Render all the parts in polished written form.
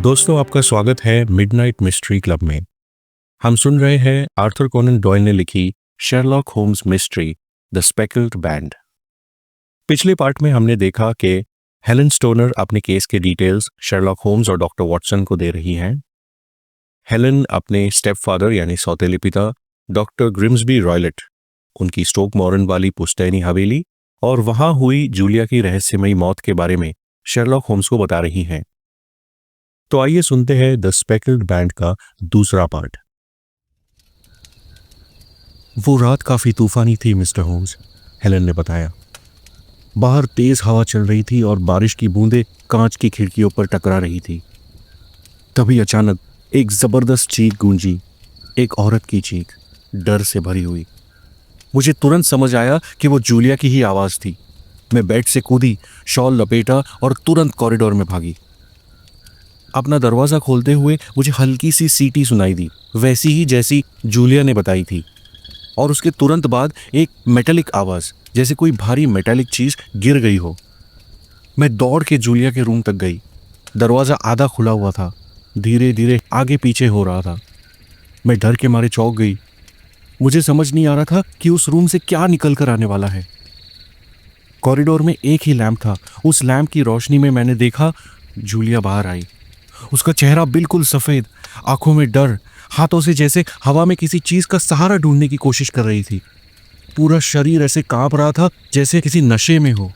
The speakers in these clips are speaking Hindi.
दोस्तों, आपका स्वागत है मिडनाइट मिस्ट्री क्लब में। हम सुन रहे हैं आर्थर कोनन डॉयल ने लिखी Sherlock Holmes mystery The Speckled Band. पिछले पार्ट में हमने देखा कि हेलन स्टोनर अपने केस के डिटेल्स शेरलॉक होम्स और डॉक्टर वॉटसन को दे रही हैं। हेलन अपने स्टेपफादर यानी सौतेले पिता डॉक्टर ग्रिम्सबी रॉयलेट, उनकी स्टोक मॉरन वाली पुश्तैनी हवेली और वहां हुई जूलिया की रहस्यमयी मौत के बारे में शेरलॉक होम्स को बता रही हैं। तो आइए सुनते हैं द स्पेकल्ड बैंड का दूसरा पार्ट। वो रात काफी तूफानी थी मिस्टर होम्स, हेलन ने बताया। बाहर तेज हवा चल रही थी और बारिश की बूंदें कांच की खिड़कियों पर टकरा रही थी। तभी अचानक एक जबरदस्त चीख गूंजी, एक औरत की चीख, डर से भरी हुई। मुझे तुरंत समझ आया कि वो जूलिया की ही आवाज थी। मैं बेड से कूदी, शॉल लपेटा और तुरंत कॉरिडोर में भागी। अपना दरवाज़ा खोलते हुए मुझे हल्की सी सीटी सुनाई दी, वैसी ही जैसी जूलिया ने बताई थी। और उसके तुरंत बाद एक मेटालिक आवाज़, जैसे कोई भारी मेटालिक चीज़ गिर गई हो। मैं दौड़ के जूलिया के रूम तक गई। दरवाज़ा आधा खुला हुआ था, धीरे धीरे आगे पीछे हो रहा था। मैं डर के मारे चौंक गई। मुझे समझ नहीं आ रहा था कि उस रूम से क्या निकल कर आने वाला है। कॉरिडोर में एक ही लैंप था। उस लैंप की रोशनी में मैंने देखा जूलिया बाहर आई। उसका चेहरा बिल्कुल सफेद, आंखों में डर, हाथों से जैसे हवा में किसी चीज का सहारा ढूंढने की कोशिश कर रही थी। पूरा शरीर ऐसे कांप रहा था जैसे किसी नशे में हो।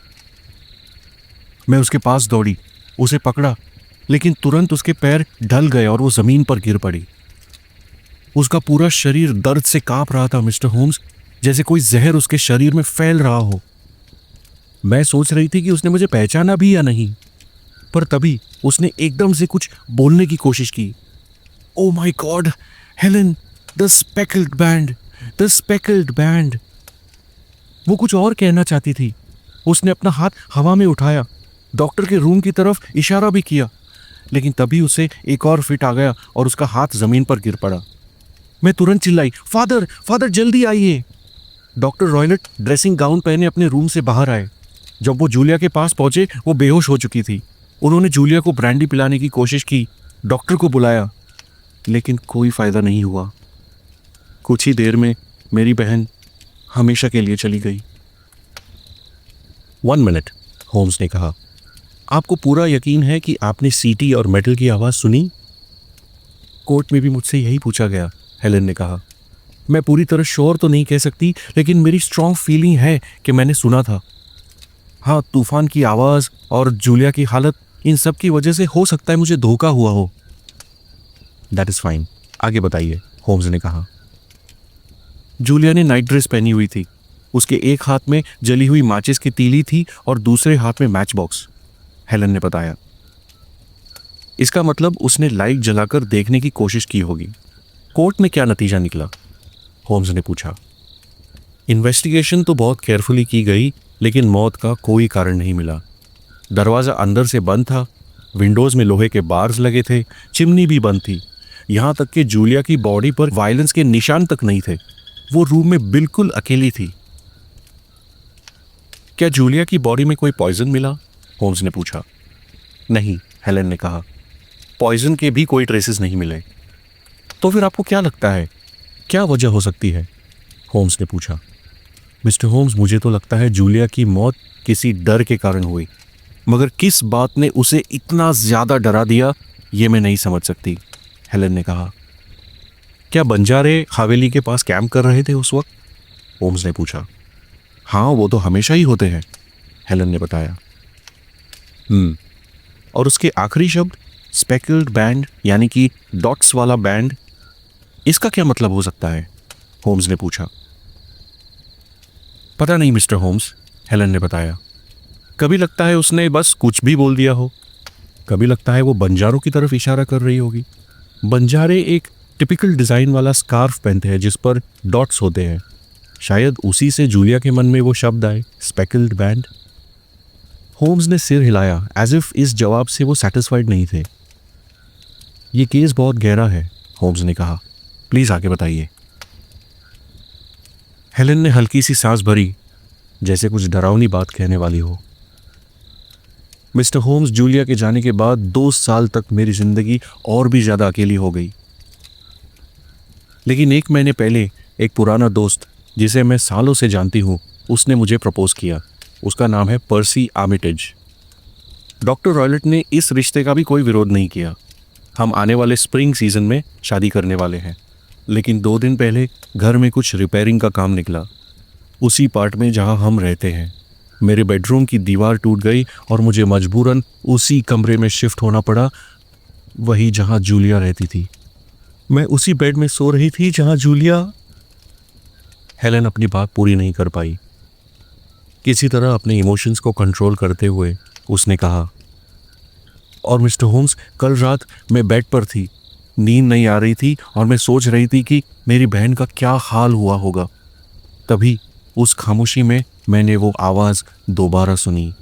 मैं उसके पास दौड़ी, उसे पकड़ा, लेकिन तुरंत उसके पैर ढल गए और वो जमीन पर गिर पड़ी। उसका पूरा शरीर दर्द से कांप रहा था मिस्टर होम्स, जैसे कोई जहर उसके शरीर में फैल रहा हो। मैं सोच रही थी कि उसने मुझे पहचाना भी या नहीं, पर तभी उसने एकदम से कुछ बोलने की कोशिश की। Oh my God, Helen, the Speckled band, the Speckled band. वो कुछ और कहना चाहती थी। उसने अपना हाथ हवा में उठाया, डॉक्टर के रूम की तरफ इशारा भी किया, लेकिन तभी उसे एक और फिट आ गया और उसका हाथ जमीन पर गिर पड़ा। मैं तुरंत चिल्लाई, फादर, फादर जल्दी आइए। डॉक्टर रॉयलेट ड्रेसिंग गाउन पहने अपने रूम से बाहर आए। जब वो जूलिया के पास पहुंचे, वो बेहोश हो चुकी थी। उन्होंने जूलिया को ब्रांडी पिलाने की कोशिश की, डॉक्टर को बुलाया, लेकिन कोई फायदा नहीं हुआ। कुछ ही देर में मेरी बहन हमेशा के लिए चली गई। 1 मिनट, होम्स ने कहा। आपको पूरा यकीन है कि आपने सीटी और मेटल की आवाज़ सुनी? कोर्ट में भी मुझसे यही पूछा गया, हेलन ने कहा। मैं पूरी तरह श्योर तो नहीं कह सकती, लेकिन मेरी स्ट्रॉन्ग फीलिंग है कि मैंने सुना था। हाँ, तूफान की आवाज़ और जूलिया की हालत, इन सब की वजह से हो सकता है मुझे धोखा हुआ हो। दैट इज़ फाइन, आगे बताइए, होम्स ने कहा। जूलिया ने नाइट ड्रेस पहनी हुई थी। उसके एक हाथ में जली हुई माचिस की तीली थी और दूसरे हाथ में मैच बॉक्स, हेलन ने बताया। इसका मतलब उसने लाइट जलाकर देखने की कोशिश की होगी। कोर्ट में क्या नतीजा निकला? होम्स ने पूछा। इन्वेस्टिगेशन तो बहुत केयरफुली की गई, लेकिन मौत का कोई कारण नहीं मिला। दरवाज़ा अंदर से बंद था, विंडोज़ में लोहे के बार्स लगे थे, चिमनी भी बंद थी, यहाँ तक कि जूलिया की बॉडी पर वायलेंस के निशान तक नहीं थे। वो रूम में बिल्कुल अकेली थी। क्या जूलिया की बॉडी में कोई पॉइजन मिला? होम्स ने पूछा। नहीं, हेलन ने कहा, पॉइजन के भी कोई ट्रेसेस नहीं मिले। तो फिर आपको क्या लगता है, क्या वजह हो सकती है? होम्स ने पूछा। मिस्टर होम्स, मुझे तो लगता है जूलिया की मौत किसी डर के कारण हुई, मगर किस बात ने उसे इतना ज्यादा डरा दिया ये मैं नहीं समझ सकती, हेलन ने कहा। क्या बंजारे हवेली के पास कैंप कर रहे थे उस वक्त? होम्स ने पूछा। हाँ, वो तो हमेशा ही होते हैं, हेलन ने बताया। और उसके आखिरी शब्द स्पेकल्ड बैंड, यानी कि डॉट्स वाला बैंड, इसका क्या मतलब हो सकता है? होम्स ने पूछा। पता नहीं मिस्टर होम्स, हेलन ने बताया। कभी लगता है उसने बस कुछ भी बोल दिया हो, कभी लगता है वो बंजारों की तरफ इशारा कर रही होगी। बंजारे एक टिपिकल डिज़ाइन वाला स्कार्फ पहनते हैं जिस पर डॉट्स होते हैं। शायद उसी से जूलिया के मन में वो शब्द आए, स्पेकल्ड बैंड। होम्स ने सिर हिलाया, एज इफ इस जवाब से वो सेटिस्फाइड नहीं थे। ये केस बहुत गहरा है, होम्स ने कहा, प्लीज़ आगे बताइए। हेलन ने हल्की सी सांस भरी, जैसे कुछ डरावनी बात कहने वाली हो। मिस्टर होम्स, जूलिया के जाने के बाद 2 साल तक मेरी जिंदगी और भी ज्यादा अकेली हो गई। लेकिन 1 महीने पहले एक पुराना दोस्त जिसे मैं सालों से जानती हूँ, उसने मुझे प्रपोज किया। उसका नाम है पर्सी आर्मिटेज। डॉक्टर रॉयलेट ने इस रिश्ते का भी कोई विरोध नहीं किया। हम आने वाले स्प्रिंग सीजन में शादी करने वाले हैं। लेकिन 2 दिन पहले घर में कुछ रिपेयरिंग का काम निकला। उसी पार्ट में जहां हम रहते हैं मेरे बेडरूम की दीवार टूट गई और मुझे मजबूरन उसी कमरे में शिफ्ट होना पड़ा, वही जहां जूलिया रहती थी। मैं उसी बेड में सो रही थी जहां जूलिया। हेलेन अपनी बात पूरी नहीं कर पाई। किसी तरह अपने इमोशंस को कंट्रोल करते हुए उसने कहा, और मिस्टर होम्स, कल रात मैं बेड पर थी, नींद नहीं आ रही थी और मैं सोच रही थी कि मेरी बहन का क्या हाल हुआ होगा। तभी उस खामोशी में मैंने वो आवाज़ दोबारा सुनी,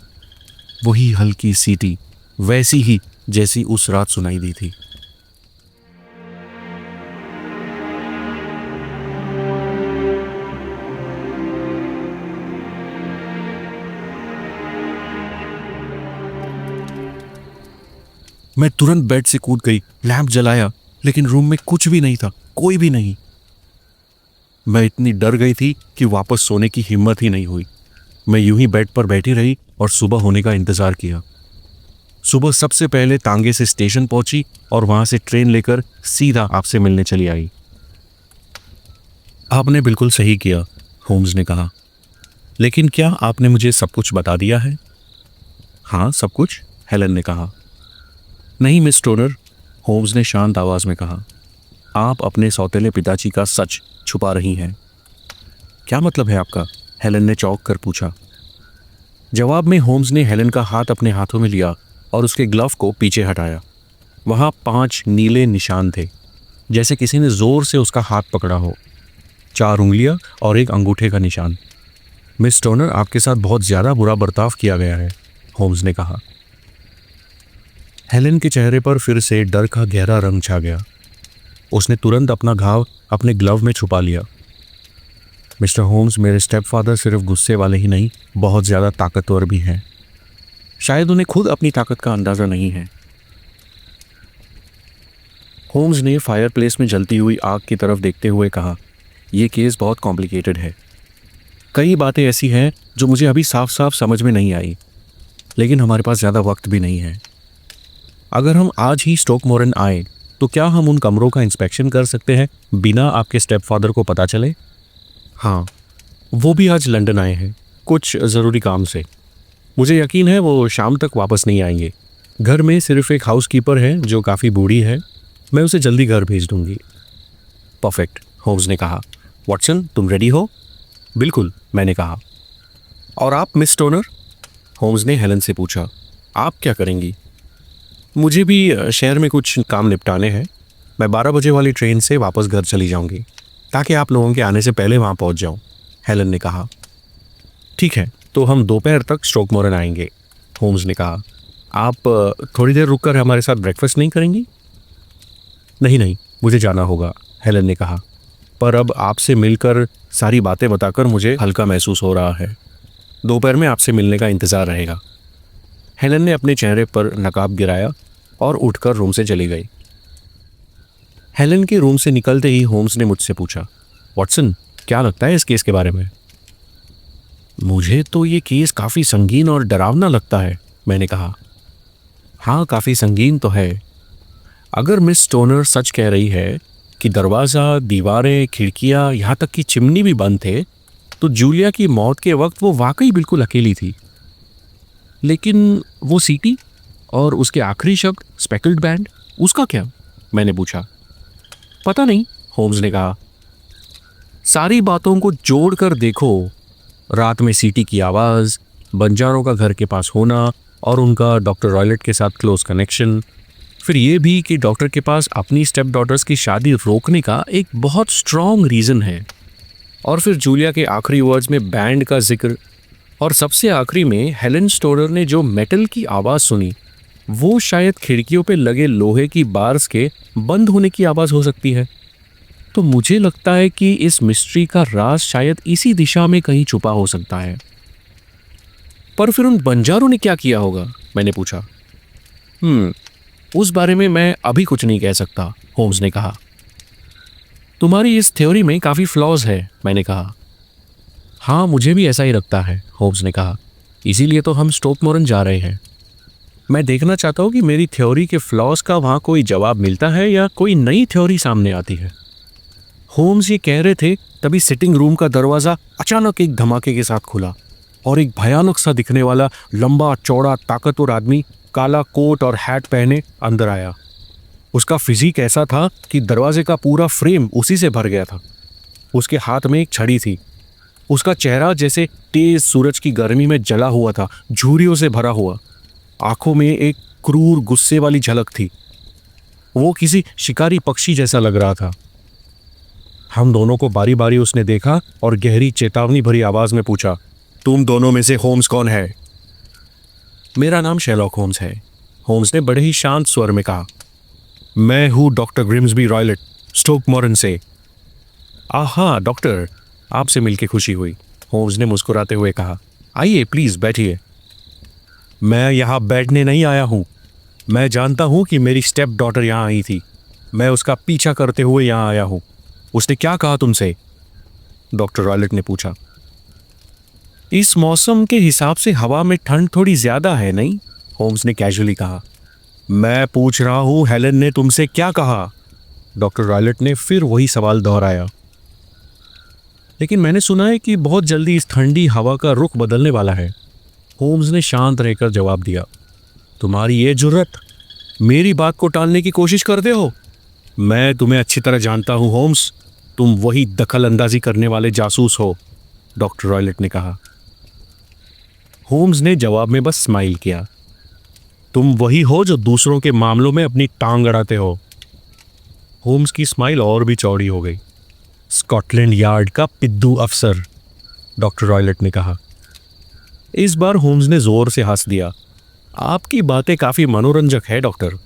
वही हल्की सीटी, वैसी ही जैसी उस रात सुनाई दी थी। मैं तुरंत बेड से कूद गई, लैंप जलाया, लेकिन रूम में कुछ भी नहीं था, कोई भी नहीं। मैं इतनी डर गई थी कि वापस सोने की हिम्मत ही नहीं हुई। मैं यूं ही बेड पर बैठी रही और सुबह होने का इंतजार किया। सुबह सबसे पहले तांगे से स्टेशन पहुंची और वहां से ट्रेन लेकर सीधा आपसे मिलने चली आई। आपने बिल्कुल सही किया, होम्स ने कहा। लेकिन क्या आपने मुझे सब कुछ बता दिया है? हाँ, सब कुछ, हेलन ने कहा। नहीं मिस स्टोनर, होम्स ने शांत आवाज में कहा। आप अपने सौतेले पिताजी का सच छुपा रही हैं। क्या मतलब है आपका? हेलन ने चौंक कर पूछा। जवाब में होम्स ने हेलन का हाथ अपने हाथों में लिया और उसके ग्लव को पीछे हटाया। वहाँ 5 नीले निशान थे, जैसे किसी ने जोर से उसका हाथ पकड़ा हो। 4 उंगलियां और एक अंगूठे का निशान। मिस स्टोनर, आपके साथ बहुत ज़्यादा बुरा बर्ताव किया गया है, होम्स ने कहा। हेलन के चेहरे पर फिर से डर का गहरा रंग छा गया। उसने तुरंत अपना घाव अपने ग्लव में छुपा लिया। मिस्टर होम्स, मेरे स्टेपफादर सिर्फ गुस्से वाले ही नहीं, बहुत ज़्यादा ताकतवर भी हैं। शायद उन्हें खुद अपनी ताकत का अंदाज़ा नहीं है। होम्स ने फायरप्लेस में जलती हुई आग की तरफ देखते हुए कहा, यह केस बहुत कॉम्प्लिकेटेड है। कई बातें ऐसी हैं जो मुझे अभी साफ साफ समझ में नहीं आई, लेकिन हमारे पास ज़्यादा वक्त भी नहीं है। अगर हम आज ही स्टोकमोरन आए तो क्या हम उन कमरों का इंस्पेक्शन कर सकते हैं बिना आपके स्टेपफादर को पता चले? हाँ, वो भी आज लंदन आए हैं कुछ ज़रूरी काम से। मुझे यकीन है वो शाम तक वापस नहीं आएंगे। घर में सिर्फ एक हाउसकीपर है जो काफ़ी बूढ़ी है। मैं उसे जल्दी घर भेज दूंगी। परफेक्ट, होम्स ने कहा। वॉटसन, तुम रेडी हो? बिल्कुल, मैंने कहा। और आप मिस स्टोनर? होम्स ने हेलन से पूछा। आप क्या करेंगी? मुझे भी शहर में कुछ काम निपटाने हैं। मैं 12 बजे वाली ट्रेन से वापस घर चली जाऊंगी ताकि आप लोगों के आने से पहले वहाँ पहुँच जाऊँ, हेलन ने कहा। ठीक है, तो हम दोपहर तक स्टोकमोरन आएंगे, होम्स ने कहा। आप थोड़ी देर रुककर हमारे साथ ब्रेकफास्ट नहीं करेंगी? नहीं नहीं, मुझे जाना होगा, हेलन ने कहा। पर अब आपसे मिलकर सारी बातें बताकर मुझे हल्का महसूस हो रहा है। दोपहर में आपसे मिलने का इंतज़ार रहेगा। हेलन ने अपने चेहरे पर नकाब गिराया और उठकर रूम से चली गई। हेलन के रूम से निकलते ही होम्स ने मुझसे पूछा, वॉटसन, क्या लगता है इस केस के बारे में? मुझे तो ये केस काफ़ी संगीन और डरावना लगता है, मैंने कहा। हाँ, काफ़ी संगीन तो है। अगर मिस स्टोनर सच कह रही है कि दरवाज़ा, दीवारें, खिड़कियाँ, यहाँ तक कि चिमनी भी बंद थे, तो जूलिया की मौत के वक्त वो वाकई बिल्कुल अकेली थी। लेकिन वो सीटी और उसके आखिरी शब्द स्पेकल्ड बैंड, उसका क्या? मैंने पूछा। पता नहीं, होम्स ने कहा। सारी बातों को जोड़कर देखो, रात में सीटी की आवाज़, बंजारों का घर के पास होना और उनका डॉक्टर रॉयलेट के साथ क्लोज कनेक्शन, फिर ये भी कि डॉक्टर के पास अपनी स्टेप डॉटर्स की शादी रोकने का एक बहुत स्ट्रॉन्ग रीज़न है, और फिर जूलिया के आखिरी वर्ड्स में बैंड का जिक्र, और सबसे आखिरी में हेलन स्टोनर ने जो मेटल की आवाज़ सुनी, वो शायद खिड़कियों पे लगे लोहे की बार्स के बंद होने की आवाज़ हो सकती है। तो मुझे लगता है कि इस मिस्ट्री का राज शायद इसी दिशा में कहीं छुपा हो सकता है। पर फिर उन बंजारों ने क्या किया होगा? मैंने पूछा। उस बारे में मैं अभी कुछ नहीं कह सकता, होम्स ने कहा। तुम्हारी इस थ्योरी में काफ़ी फ्लॉज है, मैंने कहा। हाँ, मुझे भी ऐसा ही लगता है, होम्स ने कहा। इसीलिए तो हम स्टोकमोरन जा रहे हैं। मैं देखना चाहता हूँ कि मेरी थ्योरी के फ्लॉज का वहाँ कोई जवाब मिलता है या कोई नई थ्योरी सामने आती है। होम्स ये कह रहे थे, तभी सिटिंग रूम का दरवाज़ा अचानक एक धमाके के साथ खुला और एक भयानक सा दिखने वाला लंबा चौड़ा ताकतवर आदमी काला कोट और हैट पहने अंदर आया। उसका फिजिक ऐसा था कि दरवाजे का पूरा फ्रेम उसी से भर गया था। उसके हाथ में एक छड़ी थी। उसका चेहरा जैसे तेज सूरज की गर्मी में जला हुआ था, झुर्रियों से भरा हुआ। आंखों में एक क्रूर गुस्से वाली झलक थी। वो किसी शिकारी पक्षी जैसा लग रहा था। हम दोनों को बारी बारी उसने देखा और गहरी चेतावनी भरी आवाज में पूछा, तुम दोनों में से होम्स कौन है? मेरा नाम शेरलॉक होम्स है, होम्स ने बड़े ही शांत स्वर में कहा। मैं हूँ डॉक्टर ग्रिम्सबी रॉयलेट, स्टोकमोरन से। आहा डॉक्टर, आपसे मिलकर खुशी हुई, होम्स ने मुस्कुराते हुए कहा। आइए प्लीज बैठिए। मैं यहाँ बैठने नहीं आया हूँ। मैं जानता हूँ कि मेरी स्टेप डॉटर यहाँ आई थी। मैं उसका पीछा करते हुए यहाँ आया हूँ। उसने क्या कहा तुमसे? डॉक्टर रॉयलेट ने पूछा। इस मौसम के हिसाब से हवा में ठंड थोड़ी ज्यादा है नहीं? होम्स ने कैजुअली कहा। मैं पूछ रहा हूँ हेलन ने तुमसे क्या कहा? डॉक्टर रॉयलेट ने फिर वही सवाल दोहराया। लेकिन मैंने सुना है कि बहुत जल्दी इस ठंडी हवा का रुख बदलने वाला है, होम्स ने शांत रहकर जवाब दिया। तुम्हारी ये जुर्रत, मेरी बात को टालने की कोशिश करते हो? मैं तुम्हें अच्छी तरह जानता हूँ होम्स, तुम वही दखल अंदाजी करने वाले जासूस हो, डॉक्टर रॉयलेट ने कहा। होम्स ने जवाब में बस स्माइल किया। तुम वही हो जो दूसरों के मामलों में अपनी टांग अड़ाते हो। होम्स की स्माइल और भी चौड़ी हो गई। स्कॉटलैंड यार्ड का पिद्दू अफसर, डॉक्टर रॉयलेट ने कहा। इस बार होम्स ने जोर से हंस दिया। आपकी बातें काफी मनोरंजक है डॉक्टर,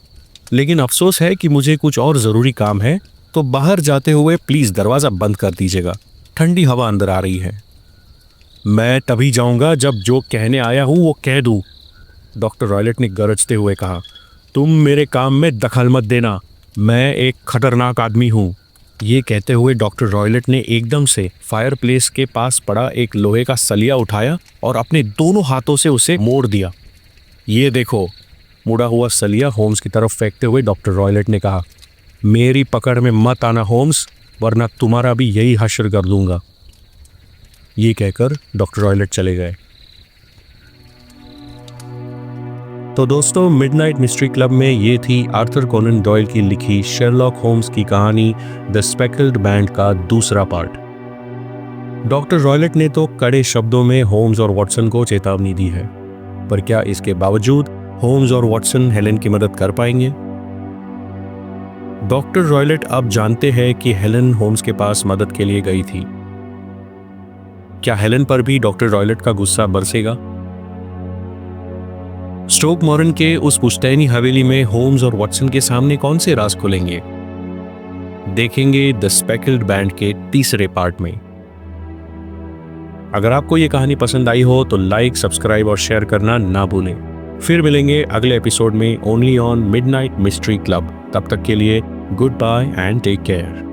लेकिन अफसोस है कि मुझे कुछ और जरूरी काम है, तो बाहर जाते हुए प्लीज दरवाजा बंद कर दीजिएगा, ठंडी हवा अंदर आ रही है। मैं तभी जाऊंगा जब जो कहने आया हूं वो कह दूं, डॉक्टर रॉयलेट ने गरजते हुए कहा। तुम मेरे काम में दखल मत देना, मैं एक खतरनाक आदमी हूं। ये कहते हुए डॉक्टर रॉयलेट ने एकदम से फायरप्लेस के पास पड़ा एक लोहे का सलिया उठाया और अपने दोनों हाथों से उसे मोड़ दिया। ये देखो, मुड़ा हुआ सलिया होम्स की तरफ फेंकते हुए डॉक्टर रॉयलेट ने कहा। मेरी पकड़ में मत आना होम्स, वरना तुम्हारा भी यही हश्र कर दूंगा। ये कहकर डॉक्टर रॉयलेट चले गए। तो दोस्तों, मिडनाइट मिस्ट्री क्लब में ये थी आर्थर कोनन डॉयल की लिखी शेरलॉक होम्स की कहानी द स्पेकल्ड बैंड का दूसरा पार्ट। डॉक्टर रॉयलेट ने तो कड़े शब्दों में होम्स और वॉटसन को चेतावनी दी है, पर क्या इसके बावजूद होम्स और वॉटसन हेलेन की मदद कर पाएंगे? डॉक्टर रॉयलेट अब जानते हैं कि हेलेन होम्स के पास मदद के लिए गई थी। क्या हेलेन पर भी डॉक्टर रॉयलेट का गुस्सा बरसेगा? स्टोकमोरन के उस पुश्तैनी हवेली में होम्स और वॉटसन के सामने कौन से राज खुलेंगे? देखेंगे द स्पेकल्ड बैंड के तीसरे पार्ट में। अगर आपको ये कहानी पसंद आई हो तो लाइक, सब्सक्राइब और शेयर करना ना भूलें। फिर मिलेंगे अगले एपिसोड में only on Midnight Mystery Club. तब तक के लिए goodbye and take care.